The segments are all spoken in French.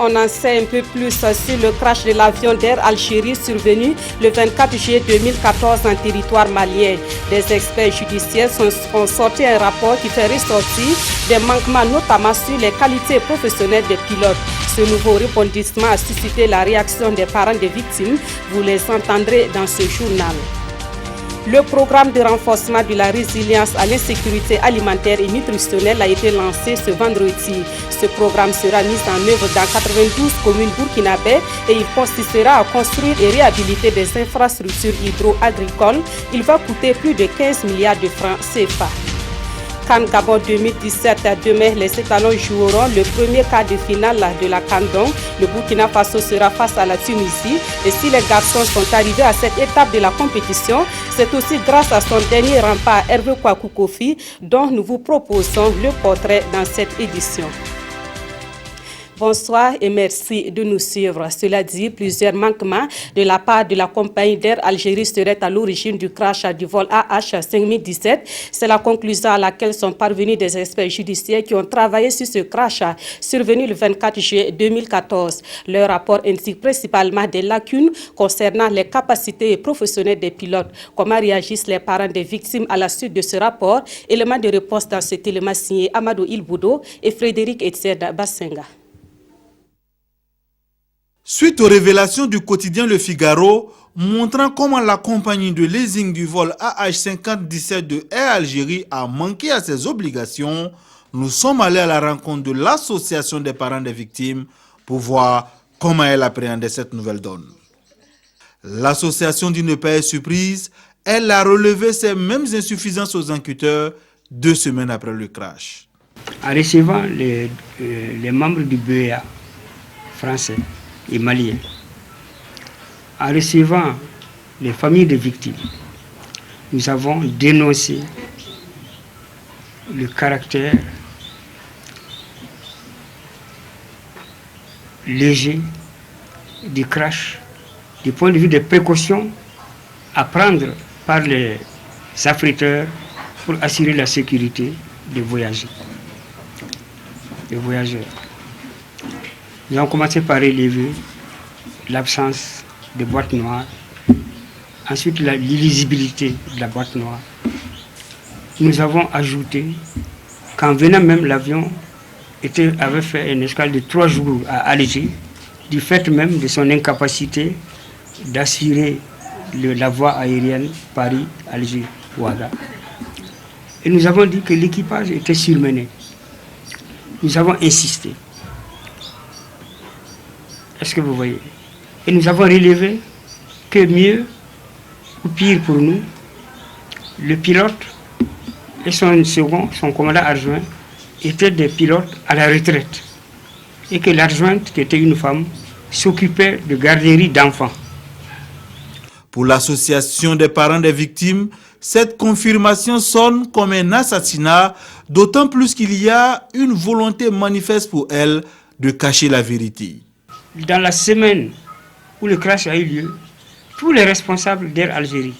On en sait un peu plus sur le crash de l'avion d'Air Algérie survenu le 24 juillet 2014 en territoire malien. Des experts judiciaires ont sorti un rapport qui fait ressortir des manquements, notamment sur les qualités professionnelles des pilotes. Ce nouveau rebondissement a suscité la réaction des parents des victimes. Vous les entendrez dans ce journal. Le programme de renforcement de la résilience à l'insécurité alimentaire et nutritionnelle a été lancé ce vendredi. Ce programme sera mis en œuvre dans 92 communes burkinabè et il consistera à construire et réhabiliter des infrastructures hydro-agricoles. Il va coûter plus de 15 milliards de francs CFA. CAN Gabon 2017, demain, les étalons joueront le premier quart de finale de la CAN. Le Burkina Faso sera face à la Tunisie. Et si les garçons sont arrivés à cette étape de la compétition, c'est aussi grâce à son dernier rempart Hervé Kwaku Kofi, dont nous vous proposons le portrait dans cette édition. Bonsoir et merci de nous suivre. Cela dit, plusieurs manquements de la part de la compagnie d'Air Algérie seraient à l'origine du crash du vol AH5017. C'est la conclusion à laquelle sont parvenus des experts judiciaires qui ont travaillé sur ce crash survenu le 24 juillet 2014. Leur rapport indique principalement des lacunes concernant les capacités professionnelles des pilotes. Comment réagissent les parents des victimes à la suite de ce rapport? Élément de réponse dans cet élément signé Amadou Ilboudo et Frédéric Etienne Bassenga. Suite aux révélations du quotidien Le Figaro, montrant comment la compagnie de leasing du vol AH5017 de Air Algérie a manqué à ses obligations, nous sommes allés à la rencontre de l'association des parents des victimes pour voir comment elle appréhendait cette nouvelle donne. L'association dit ne pas être surprise, elle a relevé ces mêmes insuffisances aux enquêteurs 2 semaines après le crash. En recevant les membres du BEA français et maliens, en recevant les familles des victimes, nous avons dénoncé le caractère léger du crash du point de vue des précautions à prendre par les affréteurs pour assurer la sécurité des voyageurs. Nous avons commencé par relever l'absence de boîte noire, ensuite l'illisibilité de la boîte noire. Nous avons ajouté qu'en venant même l'avion avait fait une escale de 3 jours à Alger, du fait même de son incapacité d'assurer la voie aérienne Paris-Alger-Ouaga. Et nous avons dit que l'équipage était surmené. Nous avons insisté. Est-ce que vous voyez? Et nous avons relevé que mieux ou pire pour nous, le pilote et son commandant adjoint étaient des pilotes à la retraite. Et que l'adjointe, qui était une femme, s'occupait de garderie d'enfants. Pour l'association des parents des victimes, cette confirmation sonne comme un assassinat, d'autant plus qu'il y a une volonté manifeste pour elle de cacher la vérité. Dans la semaine où le crash a eu lieu, tous les responsables d'Air Algérie,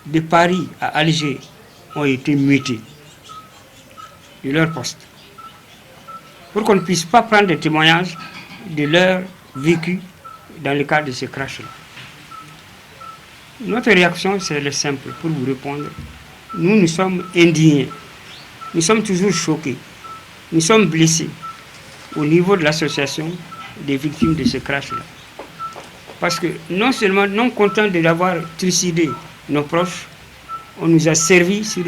de Paris à Alger, ont été mutés de leur poste, pour qu'on ne puisse pas prendre des témoignages de leur vécu dans le cadre de ce crash-là. Notre réaction, c'est simple, pour vous répondre. Nous sommes indignés, nous sommes toujours choqués, nous sommes blessés au niveau de l'association des victimes de ce crash-là. Parce que non seulement, non content d'avoir trucidé nos proches, on nous a servi sur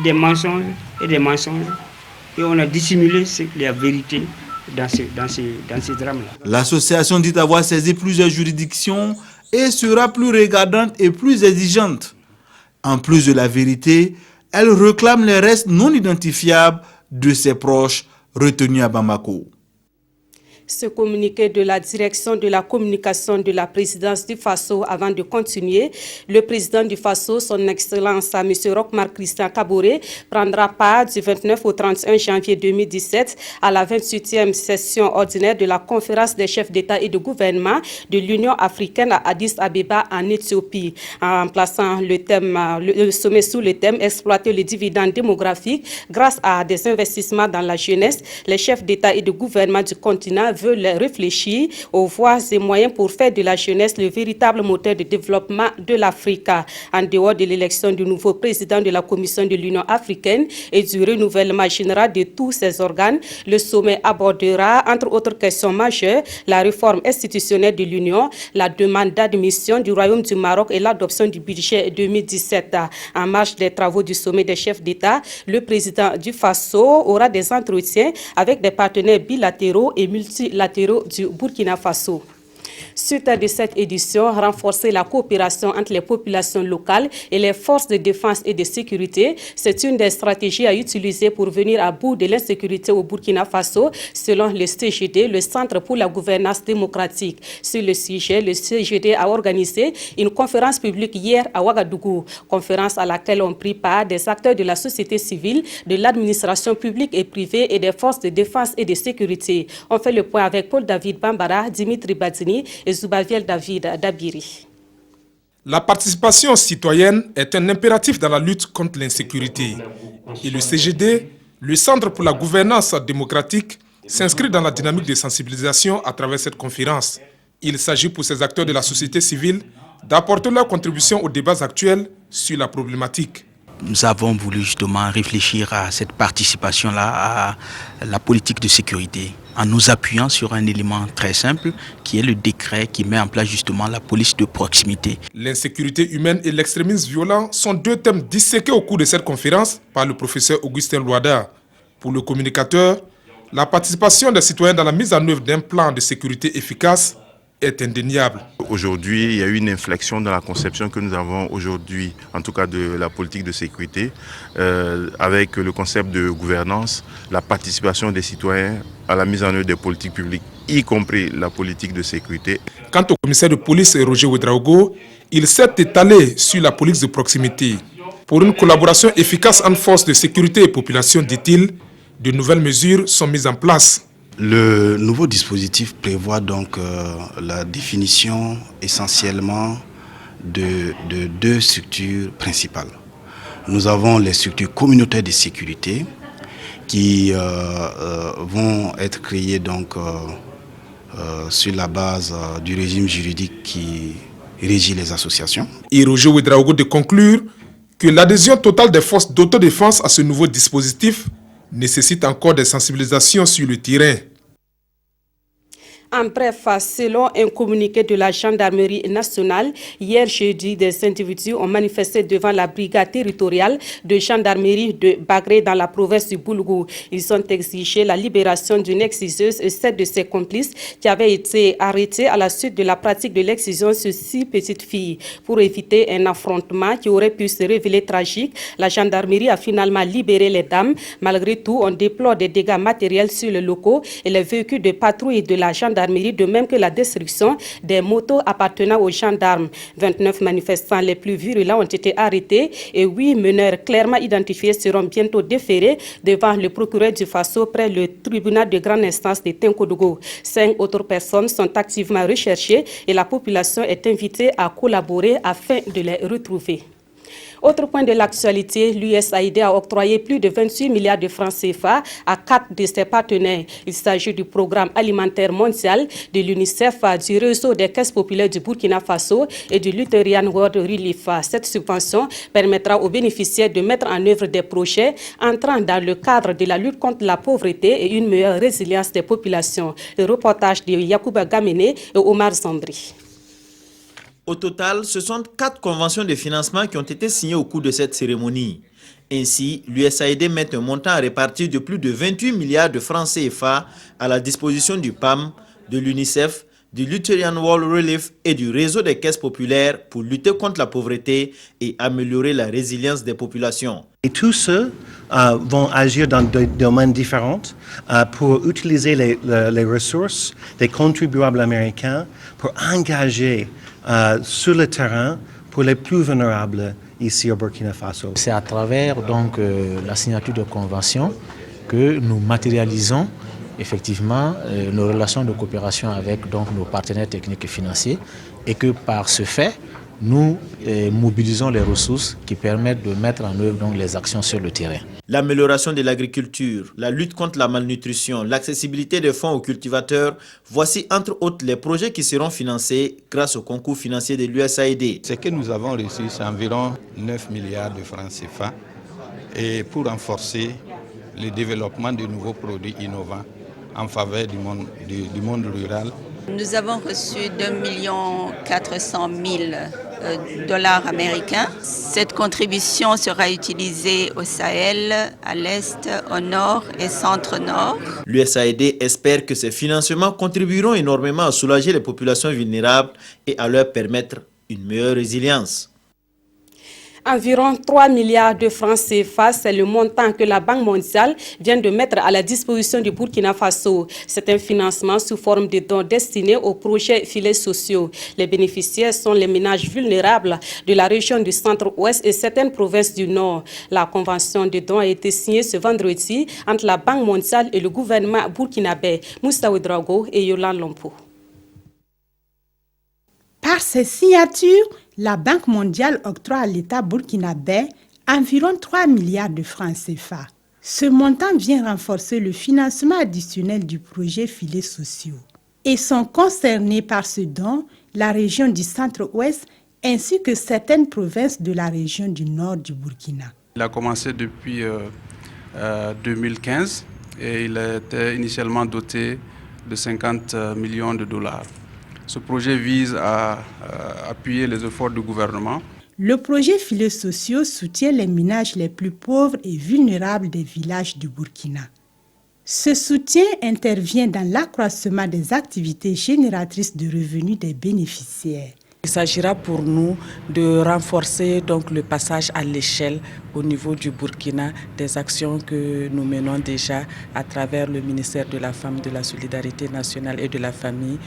des mensonges, et on a dissimulé la vérité dans ces drames-là. L'association dit avoir saisi plusieurs juridictions et sera plus regardante et plus exigeante. En plus de la vérité, elle réclame les restes non identifiables de ses proches retenus à Bamako. Ce communiqué de la direction de la communication de la présidence du Faso avant de continuer. Le président du Faso, son Excellence M. Roch-Marc Christian Kaboré, prendra part du 29 au 31 janvier 2017 à la 28e session ordinaire de la conférence des chefs d'État et de gouvernement de l'Union africaine à Addis Abeba en Éthiopie, en plaçant le sommet sous le thème « Exploiter les dividendes démographiques grâce à des investissements dans la jeunesse ». Les chefs d'État et de gouvernement du continent veulent réfléchir aux voies et moyens pour faire de la jeunesse le véritable moteur de développement de l'Afrique. En dehors de l'élection du nouveau président de la Commission de l'Union africaine et du renouvellement général de tous ses organes, le sommet abordera, entre autres questions majeures, la réforme institutionnelle de l'Union, la demande d'admission du Royaume du Maroc et l'adoption du budget 2017. En marge des travaux du sommet des chefs d'État, le président du Faso aura des entretiens avec des partenaires bilatéraux et multilatéraux du Burkina Faso. Suite de cette édition, renforcer la coopération entre les populations locales et les forces de défense et de sécurité, c'est une des stratégies à utiliser pour venir à bout de l'insécurité au Burkina Faso, selon le CGD, le Centre pour la gouvernance démocratique. Sur le sujet, le CGD a organisé une conférence publique hier à Ouagadougou, conférence à laquelle ont pris part des acteurs de la société civile, de l'administration publique et privée et des forces de défense et de sécurité. On fait le point avec Paul David Bambara, Dimitri Badini et Zubaviel David Dabiri. La participation citoyenne est un impératif dans la lutte contre l'insécurité. Et le CGD, le Centre pour la gouvernance démocratique, s'inscrit dans la dynamique de sensibilisation à travers cette conférence. Il s'agit pour ces acteurs de la société civile d'apporter leur contribution aux débats actuels sur la problématique. Nous avons voulu justement réfléchir à cette participation-là, à la politique de sécurité, en nous appuyant sur un élément très simple qui est le décret qui met en place justement la police de proximité. L'insécurité humaine et l'extrémisme violent sont deux thèmes disséqués au cours de cette conférence par le professeur Augustin Loada. Pour le communicateur, la participation des citoyens dans la mise en œuvre d'un plan de sécurité efficace est indéniable. Aujourd'hui, il y a eu une inflexion dans la conception que nous avons aujourd'hui, en tout cas de la politique de sécurité, avec le concept de gouvernance, la participation des citoyens à la mise en œuvre des politiques publiques, y compris la politique de sécurité. Quant au commissaire de police Roger Ouedraogo, il s'est étalé sur la police de proximité. Pour une collaboration efficace entre forces de sécurité et population, dit-il, de nouvelles mesures sont mises en place. Le nouveau dispositif prévoit donc la définition essentiellement de deux structures principales. Nous avons les structures communautaires de sécurité qui vont être créées donc, sur la base du régime juridique qui régit les associations. Et Roger Ouedraogo de conclure que l'adhésion totale des forces d'autodéfense à ce nouveau dispositif nécessite encore des sensibilisations sur le terrain. En bref, selon un communiqué de la gendarmerie nationale, hier jeudi, des individus ont manifesté devant la brigade territoriale de gendarmerie de Bagré dans la province du Boulgou. Ils ont exigé la libération d'une exciseuse et 7 de ses complices qui avaient été arrêtés à la suite de la pratique de l'excision sur 6 petites filles. Pour éviter un affrontement qui aurait pu se révéler tragique, la gendarmerie a finalement libéré les dames. Malgré tout, on déplore des dégâts matériels sur les locaux et les véhicules de patrouille de la gendarmerie, de même que la destruction des motos appartenant aux gendarmes. 29 manifestants les plus virulents ont été arrêtés et 8 meneurs clairement identifiés seront bientôt déférés devant le procureur du Faso près le tribunal de grande instance de Tenkodougou. 5 autres personnes sont activement recherchées et la population est invitée à collaborer afin de les retrouver. Autre point de l'actualité, l'USAID a octroyé plus de 28 milliards de francs CFA à 4 de ses partenaires. Il s'agit du programme alimentaire mondial, de l'UNICEF, du réseau des caisses populaires du Burkina Faso et du Lutheran World Relief. Cette subvention permettra aux bénéficiaires de mettre en œuvre des projets entrant dans le cadre de la lutte contre la pauvreté et une meilleure résilience des populations. Le reportage de Yacouba Gamene et Omar Zambri. Au total, ce sont 4 conventions de financement qui ont été signées au cours de cette cérémonie. Ainsi, l'USAID met un montant à répartir de plus de 28 milliards de francs CFA à la disposition du PAM, de l'UNICEF, du Lutheran World Relief et du réseau des caisses populaires pour lutter contre la pauvreté et améliorer la résilience des populations. Et tous ceux vont agir dans des domaines différents pour utiliser les ressources des contribuables américains pour engager sur le terrain pour les plus vulnérables ici au Burkina Faso. C'est à travers donc la signature de conventions que nous matérialisons effectivement nos relations de coopération avec donc nos partenaires techniques et financiers et que par ce fait nous mobilisons les ressources qui permettent de mettre en œuvre donc, les actions sur le terrain. L'amélioration de l'agriculture, la lutte contre la malnutrition, l'accessibilité des fonds aux cultivateurs, voici entre autres les projets qui seront financés grâce au concours financier de l'USAID. Ce que nous avons reçu, c'est environ 9 milliards de francs CFA et pour renforcer le développement de nouveaux produits innovants en faveur du monde rural. Nous avons reçu 2 400 000 dollars américains. Cette contribution sera utilisée au Sahel, à l'Est, au Nord et Centre-Nord. L'USAID espère que ces financements contribueront énormément à soulager les populations vulnérables et à leur permettre une meilleure résilience. Environ 3 milliards de francs CFA, c'est le montant que la Banque mondiale vient de mettre à la disposition du Burkina Faso. C'est un financement sous forme de dons destinés aux projets filets sociaux. Les bénéficiaires sont les ménages vulnérables de la région du centre-ouest et certaines provinces du nord. La convention de dons a été signée ce vendredi entre la Banque mondiale et le gouvernement burkinabé. Moussa Ouedraogo et Yolande Lompo. Par ces signatures, la Banque mondiale octroie à l'État burkinabé environ 3 milliards de francs CFA. Ce montant vient renforcer le financement additionnel du projet filets sociaux. Et sont concernés par ce don la région du centre-ouest ainsi que certaines provinces de la région du nord du Burkina. Il a commencé depuis 2015 et il était initialement doté de 50 millions de dollars. Ce projet vise à appuyer les efforts du gouvernement. Le projet filets sociaux soutient les ménages les plus pauvres et vulnérables des villages du Burkina. Ce soutien intervient dans l'accroissement des activités génératrices de revenus des bénéficiaires. Il s'agira pour nous de renforcer donc le passage à l'échelle au niveau du Burkina, des actions que nous menons déjà à travers le ministère de la Femme, de la Solidarité nationale et de la Famille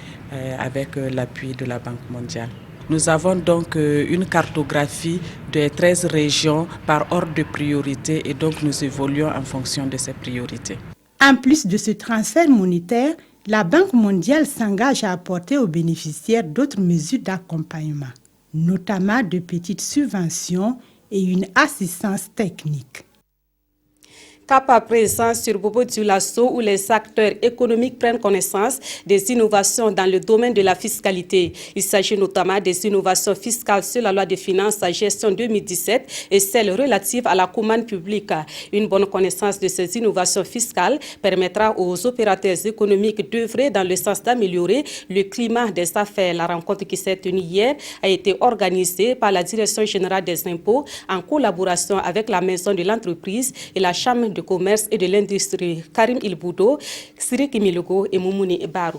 avec l'appui de la Banque mondiale. Nous avons donc une cartographie des 13 régions par ordre de priorité et donc nous évoluons en fonction de ces priorités. En plus de ce transfert monétaire, la Banque mondiale s'engage à apporter aux bénéficiaires d'autres mesures d'accompagnement, notamment de petites subventions et une assistance technique. Cap à présent sur Bobo Dioulasso où les acteurs économiques prennent connaissance des innovations dans le domaine de la fiscalité. Il s'agit notamment des innovations fiscales sur la loi des finances à gestion 2017 et celles relatives à la commande publique. Une bonne connaissance de ces innovations fiscales permettra aux opérateurs économiques d'œuvrer dans le sens d'améliorer le climat des affaires. La rencontre qui s'est tenue hier a été organisée par la Direction générale des impôts en collaboration avec la Maison de l'entreprise et la Chambre de commerce et de l'industrie. Karim Ilboudo, Sirik Milogo et Moumouni Barou.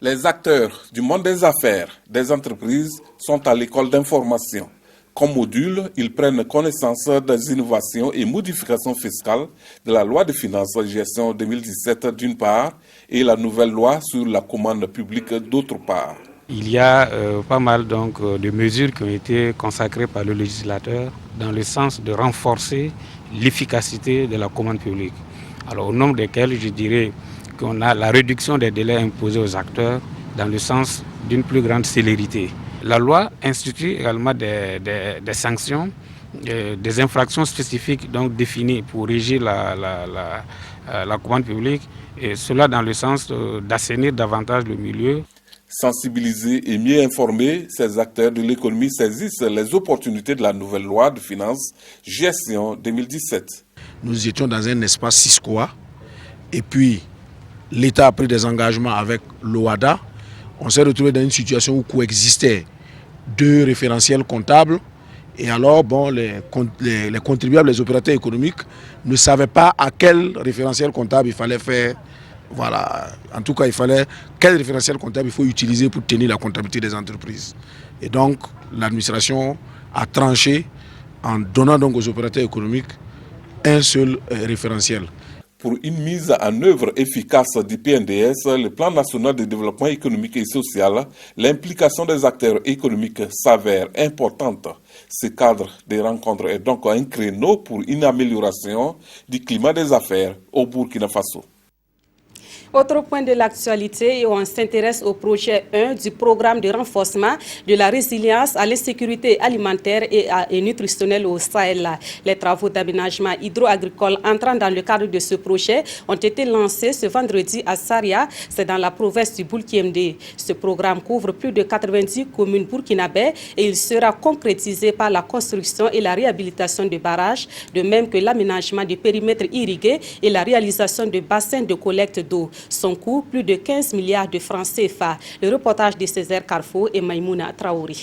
Les acteurs du monde des affaires, des entreprises sont à l'école d'information. Comme module, ils prennent connaissance des innovations et modifications fiscales de la loi de finances gestion 2017 d'une part et la nouvelle loi sur la commande publique d'autre part. Il y a pas mal donc de mesures qui ont été consacrées par le législateur dans le sens de renforcer l'efficacité de la commande publique. Alors au nombre desquels je dirais qu'on a la réduction des délais imposés aux acteurs dans le sens d'une plus grande célérité. La loi institue également des sanctions, des infractions spécifiques donc définies pour régir la commande publique et cela dans le sens d'assainir davantage le milieu. Sensibiliser et mieux informer, ces acteurs de l'économie saisissent les opportunités de la nouvelle loi de finances gestion 2017. Nous étions dans un espace CISCOA et puis l'État a pris des engagements avec l'OADA. On s'est retrouvé dans une situation où coexistaient deux référentiels comptables et alors les contribuables, les opérateurs économiques ne savaient pas à quel référentiel comptable il fallait faire. Voilà, en tout cas, il fallait quel référentiel comptable il faut utiliser pour tenir la comptabilité des entreprises. Et donc, l'administration a tranché en donnant donc aux opérateurs économiques un seul référentiel. Pour une mise en œuvre efficace du PNDS, le plan national de développement économique et social, l'implication des acteurs économiques s'avère importante. Ce cadre des rencontres est donc un créneau pour une amélioration du climat des affaires au Burkina Faso. Autre point de l'actualité, on s'intéresse au projet 1 du programme de renforcement de la résilience à l'insécurité alimentaire et nutritionnelle au Sahel. Les travaux d'aménagement hydro-agricole entrant dans le cadre de ce projet ont été lancés ce vendredi à Saria, c'est dans la province du Boulkiemde. Ce programme couvre plus de 90 communes burkinabè et il sera concrétisé par la construction et la réhabilitation de barrages, de même que l'aménagement des périmètres irrigués et la réalisation de bassins de collecte d'eau. Son coût, plus de 15 milliards de francs CFA. Le reportage de Césaire Carrefour et Maïmouna Traoré.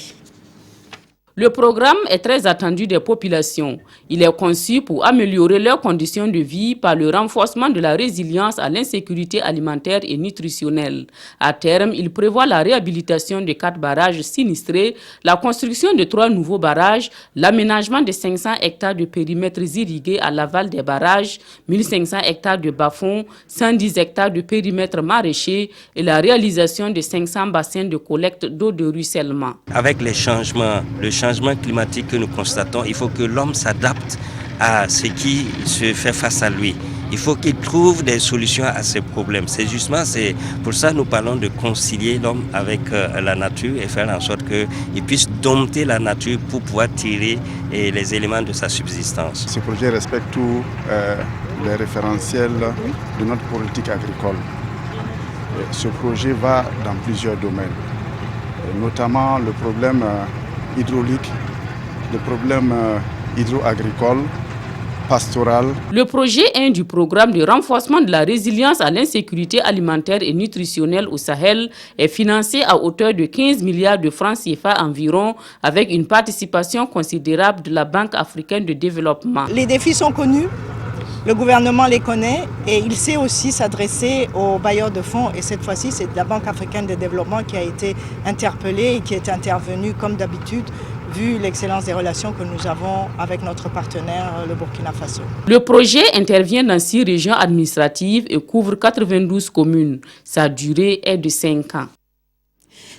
Le programme est très attendu des populations. Il est conçu pour améliorer leurs conditions de vie par le renforcement de la résilience à l'insécurité alimentaire et nutritionnelle. À terme, il prévoit la réhabilitation de 4 barrages sinistrés, la construction de 3 nouveaux barrages, l'aménagement de 500 hectares de périmètres irrigués à l'aval des barrages, 1500 hectares de bas-fonds, 110 hectares de périmètres maraîchers et la réalisation de 500 bassins de collecte d'eau de ruissellement. Avec les changements, le changement climatique que nous constatons, il faut que l'homme s'adapte à ce qui se fait face à lui. Il faut qu'il trouve des solutions à ces problèmes. C'est pour ça que nous parlons de concilier l'homme avec la nature et faire en sorte qu'il puisse dompter la nature pour pouvoir tirer les éléments de sa subsistance. Ce projet respecte tous les référentiels de notre politique agricole. Ce projet va dans plusieurs domaines, notamment le problème hydraulique, le problème hydro-agricole, pastoral. Le projet 1 du programme de renforcement de la résilience à l'insécurité alimentaire et nutritionnelle au Sahel est financé à hauteur de 15 milliards de francs CFA environ, avec une participation considérable de la Banque africaine de développement. Les défis sont connus, le gouvernement les connaît et il sait aussi s'adresser aux bailleurs de fonds. Et cette fois-ci, c'est la Banque africaine de développement qui a été interpellée et qui est intervenue comme d'habitude, vu l'excellence des relations que nous avons avec notre partenaire, le Burkina Faso. Le projet intervient dans 6 régions administratives et couvre 92 communes. Sa durée est de 5 ans.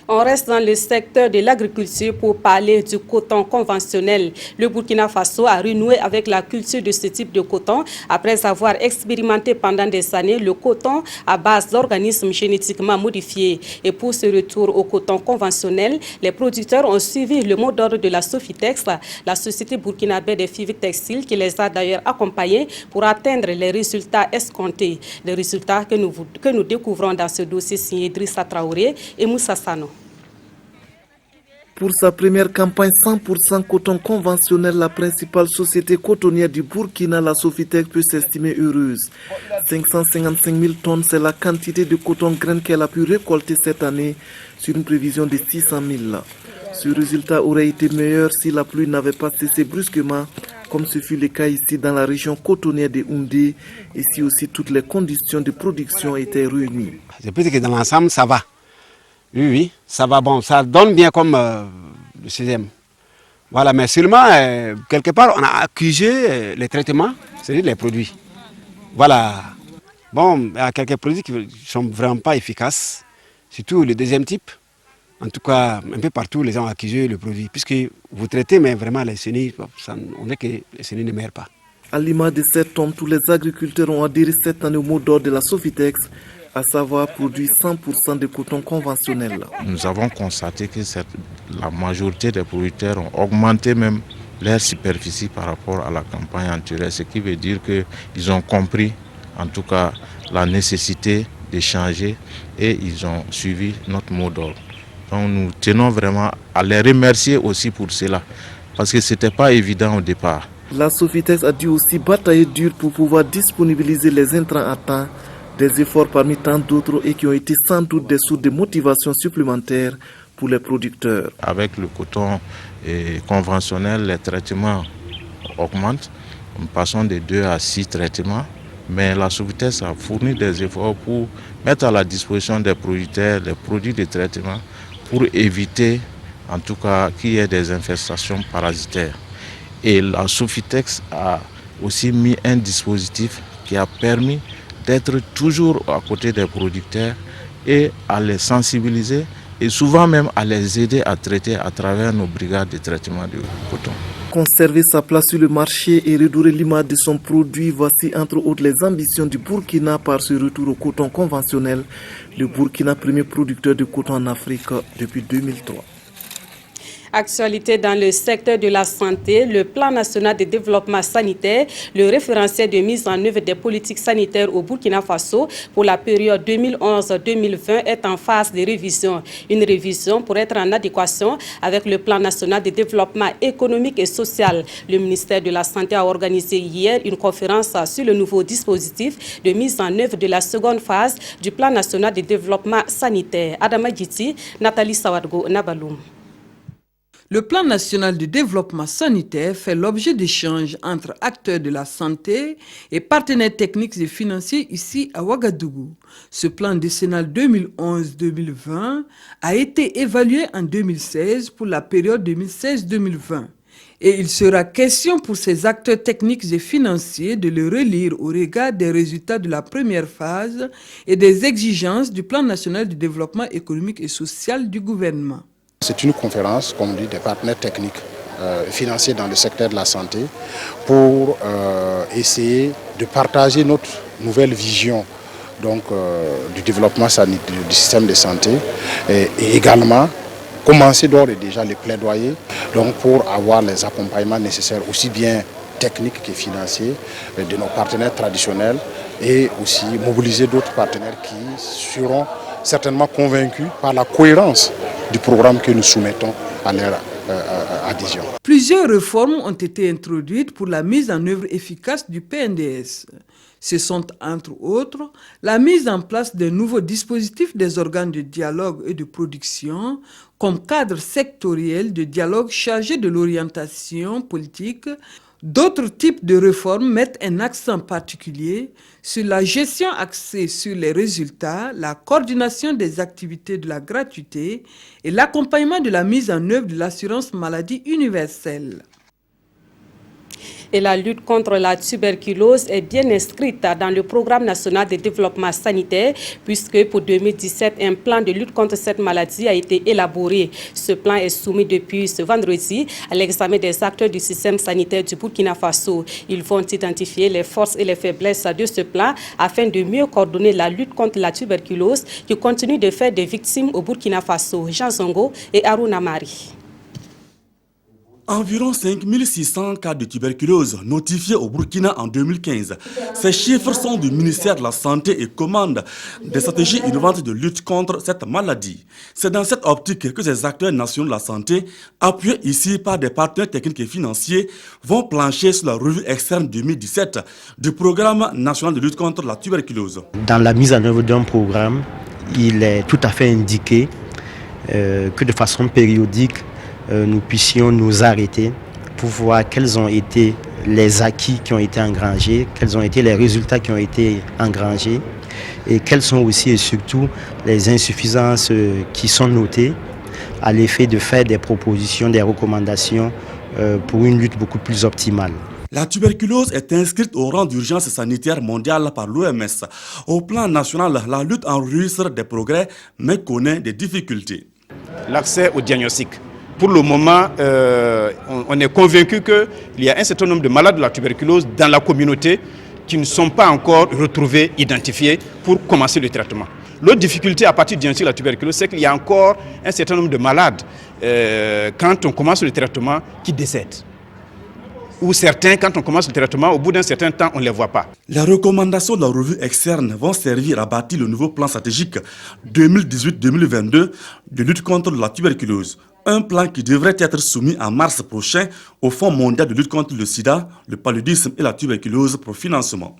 On reste dans le secteur de l'agriculture pour parler du coton conventionnel. Le Burkina Faso a renoué avec la culture de ce type de coton après avoir expérimenté pendant des années le coton à base d'organismes génétiquement modifiés. Et pour ce retour au coton conventionnel, les producteurs ont suivi le mot d'ordre de la Sofitex, la société burkinabè des fibres textiles, qui les a d'ailleurs accompagnés pour atteindre les résultats escomptés. Les résultats que nous découvrons dans ce dossier signé Idrissa Traoré et Moussa Sano. Pour sa première campagne 100% coton conventionnel, la principale société cotonnière du Burkina, la Sofitex, peut s'estimer heureuse. 555 000 tonnes, c'est la quantité de coton graine qu'elle a pu récolter cette année sur une prévision de 600 000. Ce résultat aurait été meilleur si la pluie n'avait pas cessé brusquement, comme ce fut le cas ici dans la région cotonnière de Houndé, et si aussi toutes les conditions de production étaient réunies. Je pense que dans l'ensemble, ça va. Oui, ça va bon, ça donne bien comme le 6e. Voilà, mais seulement, quelque part, on a accusé les traitements, c'est-à-dire les produits. Voilà. Bon, il y a quelques produits qui ne sont vraiment pas efficaces, surtout le 2e type. En tout cas, un peu partout, les gens ont accusé le produit. Puisque vous traitez, mais vraiment, les chenilles, on est que les chenilles ne meurent pas. À l'image de cet homme, tous les agriculteurs ont adhéré cette année au mot d'ordre de la Sofitex, à savoir produire 100% de coton conventionnel. Nous avons constaté que la majorité des producteurs ont augmenté même leur superficie par rapport à la campagne antérieure, ce qui veut dire qu'ils ont compris en tout cas la nécessité de changer et ils ont suivi notre mot d'ordre. Donc nous tenons vraiment à les remercier aussi pour cela, parce que ce n'était pas évident au départ. La Sofitex a dû aussi batailler dur pour pouvoir disponibiliser les intrants à temps. Des efforts parmi tant d'autres et qui ont été sans doute des sources de motivation supplémentaires pour les producteurs. Avec le coton conventionnel, les traitements augmentent. Nous passons de 2 à 6 traitements. Mais la Sofitex a fourni des efforts pour mettre à la disposition des producteurs les produits de traitement pour éviter en tout cas qu'il y ait des infestations parasitaires. Et la Sofitex a aussi mis un dispositif qui a permis d'être toujours à côté des producteurs et à les sensibiliser et souvent même à les aider à traiter à travers nos brigades de traitement du coton. conserver sa place sur le marché et redorer l'image de son produit. Voici entre autres les ambitions du Burkina par ce retour au coton conventionnel. Le Burkina, premier producteur de coton en Afrique depuis 2003. Actualité dans le secteur de la santé, le plan national de développement sanitaire, le référentiel de mise en œuvre des politiques sanitaires au Burkina Faso pour la période 2011-2020 est en phase de révision. Une révision pour être en adéquation avec le plan national de développement économique et social. Le ministère de la Santé a organisé hier une conférence sur le nouveau dispositif de mise en œuvre de la seconde phase du plan national de développement sanitaire. Adama Djiti, Nathalie Sawadgo, Nabaloum. Le plan national de développement sanitaire fait l'objet d'échanges entre acteurs de la santé et partenaires techniques et financiers ici à Ouagadougou. Ce plan décennal 2011-2020 a été évalué en 2016 pour la période 2016-2020. Et il sera question pour ces acteurs techniques et financiers de le relire au regard des résultats de la première phase et des exigences du plan national de développement économique et social du gouvernement. C'est une conférence, comme on dit, des partenaires techniques financiers dans le secteur de la santé pour essayer de partager notre nouvelle vision donc, du développement sanitaire du système de santé et également commencer d'ores et déjà les plaidoyers donc, pour avoir les accompagnements nécessaires aussi bien techniques que financiers de nos partenaires traditionnels et aussi mobiliser d'autres partenaires qui seront certainement convaincus par la cohérence du programme que nous soumettons à leur adhésion. Plusieurs réformes ont été introduites pour la mise en œuvre efficace du PNDS. Ce sont entre autres la mise en place d'un nouveau dispositif des organes de dialogue et de production comme cadre sectoriel de dialogue chargé de l'orientation politique. D'autres types de réformes mettent un accent particulier sur la gestion axée sur les résultats, la coordination des activités de la gratuité et l'accompagnement de la mise en œuvre de l'assurance maladie universelle. Et la lutte contre la tuberculose est bien inscrite dans le programme national de développement sanitaire puisque pour 2017, un plan de lutte contre cette maladie a été élaboré. Ce plan est soumis depuis ce vendredi à l'examen des acteurs du système sanitaire du Burkina Faso. Ils vont identifier les forces et les faiblesses de ce plan afin de mieux coordonner la lutte contre la tuberculose qui continue de faire des victimes au Burkina Faso. Jean Zongo et Aruna Mari. Environ 5600 cas de tuberculose notifiés au Burkina en 2015. Ces chiffres sont du ministère de la Santé et commandent des stratégies innovantes de lutte contre cette maladie. C'est dans cette optique que ces acteurs nationaux de la santé, appuyés ici par des partenaires techniques et financiers, vont plancher sur la revue externe 2017 du programme national de lutte contre la tuberculose. Dans la mise en œuvre d'un programme, il est tout à fait indiqué que de façon périodique, nous puissions nous arrêter pour voir quels ont été les acquis qui ont été engrangés, quels ont été les résultats qui ont été engrangés et quelles sont aussi et surtout les insuffisances qui sont notées à l'effet de faire des propositions, des recommandations pour une lutte beaucoup plus optimale. La tuberculose est inscrite au rang d'urgence sanitaire mondiale par l'OMS. Au plan national, la lutte enregistre des progrès mais connaît des difficultés. L'accès au diagnostic. Pour le moment, on est convaincu qu'il y a un certain nombre de malades de la tuberculose dans la communauté qui ne sont pas encore retrouvés, identifiés pour commencer le traitement. L'autre difficulté à partir du diagnostic de la tuberculose, c'est qu'il y a encore un certain nombre de malades, quand on commence le traitement, qui décèdent. Ou certains, quand on commence le traitement, au bout d'un certain temps, on ne les voit pas. Les recommandations de la revue externe vont servir à bâtir le nouveau plan stratégique 2018-2022 de lutte contre la tuberculose. Un plan qui devrait être soumis en mars prochain au Fonds mondial de lutte contre le sida, le paludisme et la tuberculose pour financement.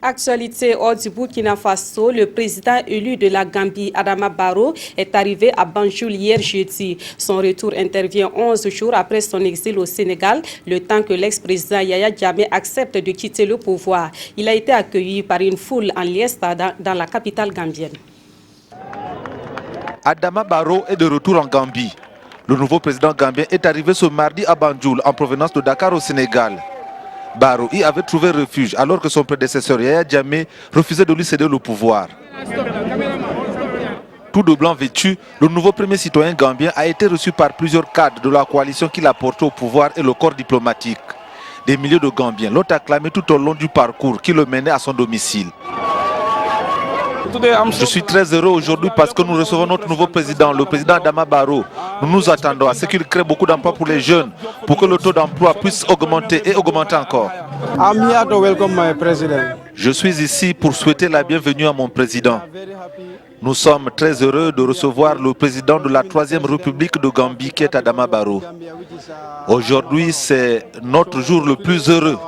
Actualité hors du Burkina Faso, le président élu de la Gambie, Adama Barrow, est arrivé à Banjul hier jeudi. Son retour intervient 11 jours après son exil au Sénégal, le temps que l'ex-président Yaya Jammeh accepte de quitter le pouvoir. Il a été accueilli par une foule en liesse dans la capitale gambienne. Adama Barrow est de retour en Gambie. Le nouveau président gambien est arrivé ce mardi à Banjul en provenance de Dakar au Sénégal. Barrow y avait trouvé refuge alors que son prédécesseur Yaya Jammeh refusait de lui céder le pouvoir. tout de blanc vêtu, le nouveau premier citoyen gambien a été reçu par plusieurs cadres de la coalition qu'il a porté au pouvoir et le corps diplomatique. Des milliers de Gambiens l'ont acclamé tout au long du parcours qui le menait à son domicile. Je suis très heureux aujourd'hui parce que nous recevons notre nouveau président, le président Adama Barrow. Nous nous attendons à ce qu'il crée beaucoup d'emplois pour les jeunes, pour que le taux d'emploi puisse augmenter et augmenter encore. Je suis ici pour souhaiter la bienvenue à mon président. Nous sommes très heureux de recevoir le président de la 3e République de Gambie qui est Adama Barrow. Aujourd'hui, c'est notre jour le plus heureux.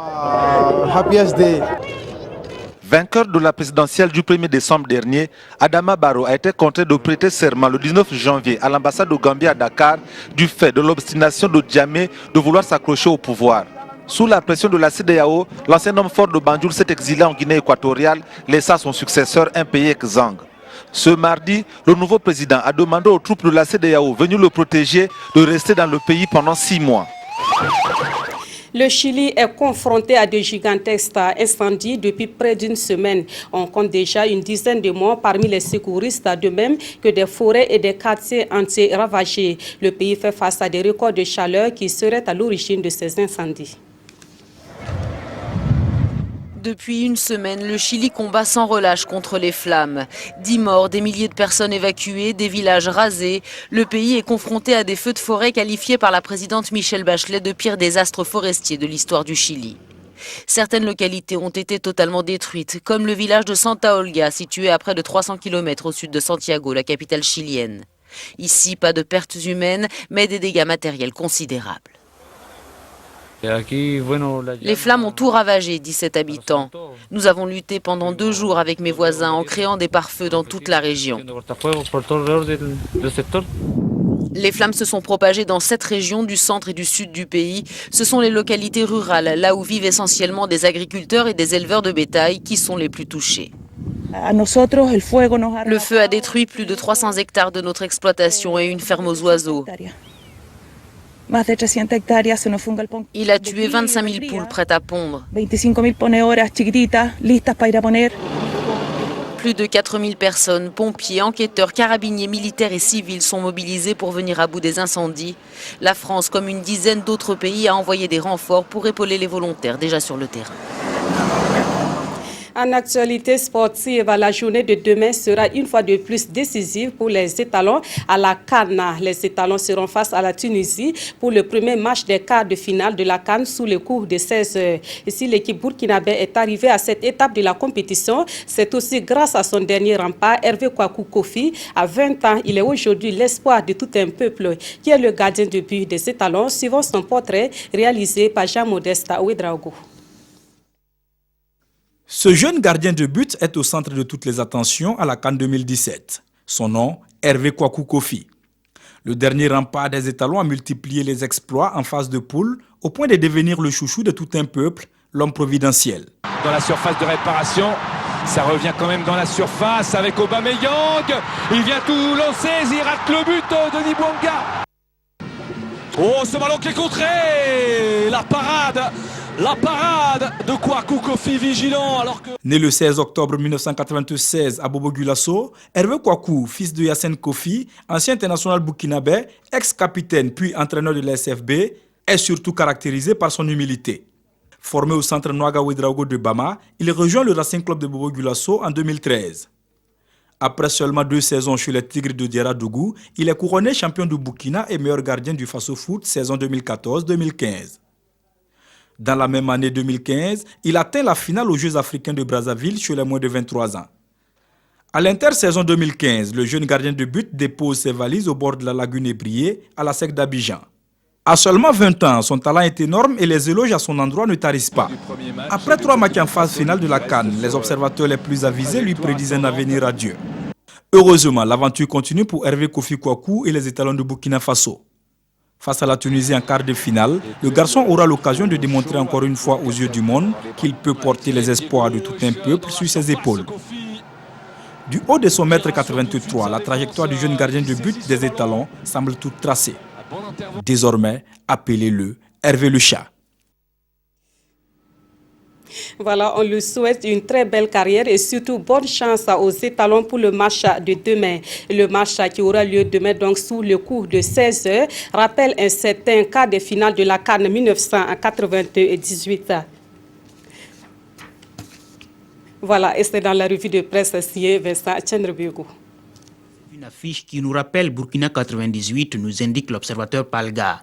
Vainqueur de la présidentielle du 1er décembre dernier, Adama Barrow a été contraint de prêter serment le 19 janvier à l'ambassade de Gambie à Dakar du fait de l'obstination de Jammeh de vouloir s'accrocher au pouvoir. Sous la pression de la CEDEAO, l'ancien homme fort de Banjul s'est exilé en Guinée équatoriale, laissant son successeur impayé Zang. Ce mardi, le nouveau président a demandé aux troupes de la CEDEAO venues le protéger de rester dans le pays pendant 6 mois. Le Chili est confronté à de gigantesques incendies depuis près d'une semaine. On compte déjà une dizaine de morts parmi les secouristes, de même que des forêts et des quartiers entiers ravagés. Le pays fait face à des records de chaleur qui seraient à l'origine de ces incendies. Depuis une semaine, le Chili combat sans relâche contre les flammes. 10 morts, des milliers de personnes évacuées, des villages rasés. Le pays est confronté à des feux de forêt qualifiés par la présidente Michelle Bachelet de pires désastres forestiers de l'histoire du Chili. Certaines localités ont été totalement détruites, comme le village de Santa Olga, situé à près de 300 km au sud de Santiago, la capitale chilienne. Ici, pas de pertes humaines, mais des dégâts matériels considérables. Les flammes ont tout ravagé, dit cet habitant. Nous avons lutté pendant 2 jours avec mes voisins en créant des pare-feux dans toute la région. Les flammes se sont propagées dans 7 régions du centre et du sud du pays. Ce sont les localités rurales, là où vivent essentiellement des agriculteurs et des éleveurs de bétail, qui sont les plus touchés. Le feu a détruit plus de 300 hectares de notre exploitation et une ferme aux oiseaux. Il a tué 25 000 poules prêtes à pondre. Plus de 4 000 personnes, pompiers, enquêteurs, carabiniers, militaires et civils sont mobilisés pour venir à bout des incendies. La France, comme une dizaine d'autres pays, a envoyé des renforts pour épauler les volontaires déjà sur le terrain. En actualité sportive, la journée de demain sera une fois de plus décisive pour les étalons à la CAN. Les étalons seront face à la Tunisie pour le premier match des quarts de finale de la CAN sous le coup de 16 heures. Et si l'équipe burkinabé est arrivée à cette étape de la compétition, c'est aussi grâce à son dernier rempart, Hervé Kwaku Kofi. À 20 ans, il est aujourd'hui l'espoir de tout un peuple qui est le gardien de but des étalons, suivant son portrait réalisé par Jean-Modeste Ouedraogo. Ce jeune gardien de but est au centre de toutes les attentions à la CAN 2017. Son nom, Hervé Kwaku Kofi. Le dernier rempart des étalons a multiplié les exploits en phase de poule au point de devenir le chouchou de tout un peuple, l'homme providentiel. Dans la surface de réparation, ça revient quand même dans la surface avec Aubameyang. Il vient tout lancer, il rate le but de Denis Bouanga. Oh, ce ballon qui est contré. La parade de Kwaku Kofi vigilant alors que... Né le 16 octobre 1996 à Bobo-Dioulasso, Hervé Kwaku, fils de Yassine Kofi, ancien international burkinabé, ex-capitaine puis entraîneur de la SFB, est surtout caractérisé par son humilité. Formé au centre Nouaga Ouedraogo de Bama, il rejoint le Racing Club de Bobo-Dioulasso en 2013. Après seulement 2 saisons chez les Tigres de Diara-Dougou, il est couronné champion du Burkina et meilleur gardien du Faso Foot saison 2014-2015. Dans la même année 2015, il atteint la finale aux Jeux africains de Brazzaville chez les moins de 23 ans. À l'intersaison 2015, le jeune gardien de but dépose ses valises au bord de la lagune Ébrié à la SEC d'Abidjan. À seulement 20 ans, son talent est énorme et les éloges à son endroit ne tarissent pas. Après 3 matchs en phase finale de la CAN, les observateurs les plus avisés lui prédisent un avenir radieux. Heureusement, l'aventure continue pour Hervé Kofi Kwaku et les étalons de Burkina Faso. Face à la Tunisie en quart de finale, le garçon aura l'occasion de démontrer encore une fois aux yeux du monde qu'il peut porter les espoirs de tout un peuple sur ses épaules. Du haut de son mètre 83, la trajectoire du jeune gardien de but des étalons semble toute tracée. Désormais, appelez-le Hervé le Chat. Voilà, on lui souhaite une très belle carrière et surtout bonne chance aux étalons pour le match de demain. Le match qui aura lieu demain donc sous le coup de 16h rappelle un certain quart de finale de la CAN 1998. Voilà, et c'est dans la revue de presse signée Vincent Tchendrebiogou. Une affiche qui nous rappelle Burkina 98, nous indique l'observateur Palga.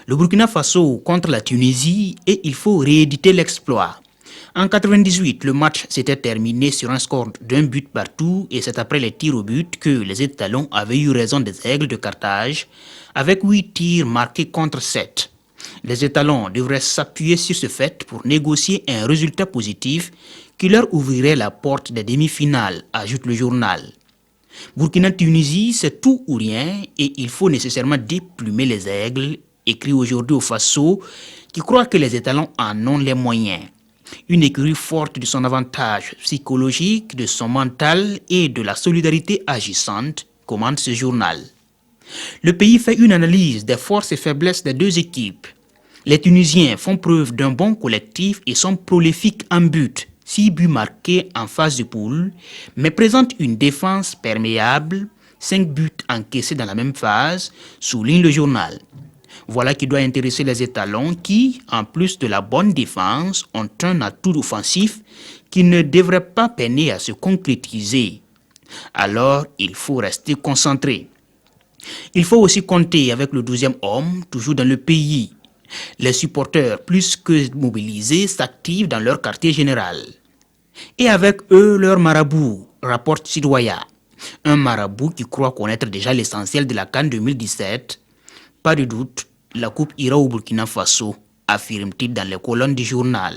Le Burkina Faso contre la Tunisie et il faut rééditer l'exploit. En 98, le match s'était terminé sur un score d'un but partout et c'est après les tirs au but que les étalons avaient eu raison des Aigles de Carthage avec 8 tirs marqués contre 7. Les étalons devraient s'appuyer sur ce fait pour négocier un résultat positif qui leur ouvrirait la porte des demi-finales, ajoute le journal. Burkina-Tunisie, c'est tout ou rien et il faut nécessairement déplumer les Aigles, écrit aujourd'hui au Faso, qui croit que les étalons en ont les moyens. Une écurie forte de son avantage psychologique, de son mental et de la solidarité agissante, commande ce journal. Le pays fait une analyse des forces et faiblesses des deux équipes. Les Tunisiens font preuve d'un bon collectif et sont prolifiques en but, 6 buts marqués en phase de poule, mais présentent une défense perméable, 5 buts encaissés dans la même phase, souligne le journal. Voilà qui doit intéresser les étalons qui, en plus de la bonne défense, ont un atout offensif qui ne devrait pas peiner à se concrétiser. Alors, il faut rester concentré. Il faut aussi compter avec le 12e homme, toujours dans le pays. Les supporters, plus que mobilisés, s'activent dans leur quartier général. Et avec eux, leur marabout, rapporte Sidoya. Un marabout qui croit connaître déjà l'essentiel de la CAN 2017. Pas de doute, la coupe ira au Burkina Faso, affirme-t-il dans les colonnes du journal.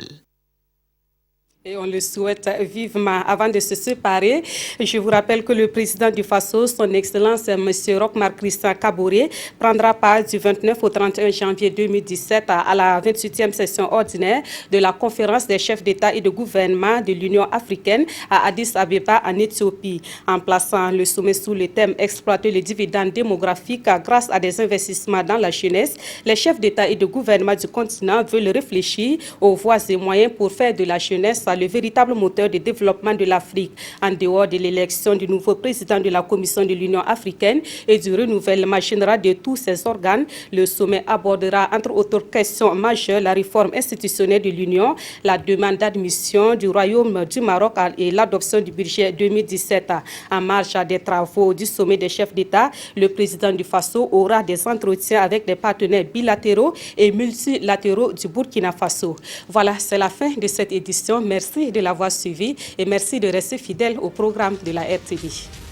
Et on le souhaite vivement. Avant de se séparer, je vous rappelle que le président du Faso, son Excellence M. Roch-Marc Christian Kaboré, prendra part du 29 au 31 janvier 2017 à la 28e session ordinaire de la conférence des chefs d'État et de gouvernement de l'Union africaine à Addis Abeba en Éthiopie. En plaçant le sommet sous le thème « Exploiter les dividendes démographiques grâce à des investissements dans la jeunesse », les chefs d'État et de gouvernement du continent veulent réfléchir aux voies et moyens pour faire de la jeunesse le véritable moteur de développement de l'Afrique. En dehors de l'élection du nouveau président de la Commission de l'Union africaine et du renouvellement général de tous ses organes, le sommet abordera entre autres questions majeures la réforme institutionnelle de l'Union, la demande d'admission du Royaume du Maroc et l'adoption du budget 2017. En marge des travaux du sommet des chefs d'État, le président du Faso aura des entretiens avec des partenaires bilatéraux et multilatéraux du Burkina Faso. Voilà, c'est la fin de cette édition. Merci de l'avoir suivi et merci de rester fidèle au programme de la RTV.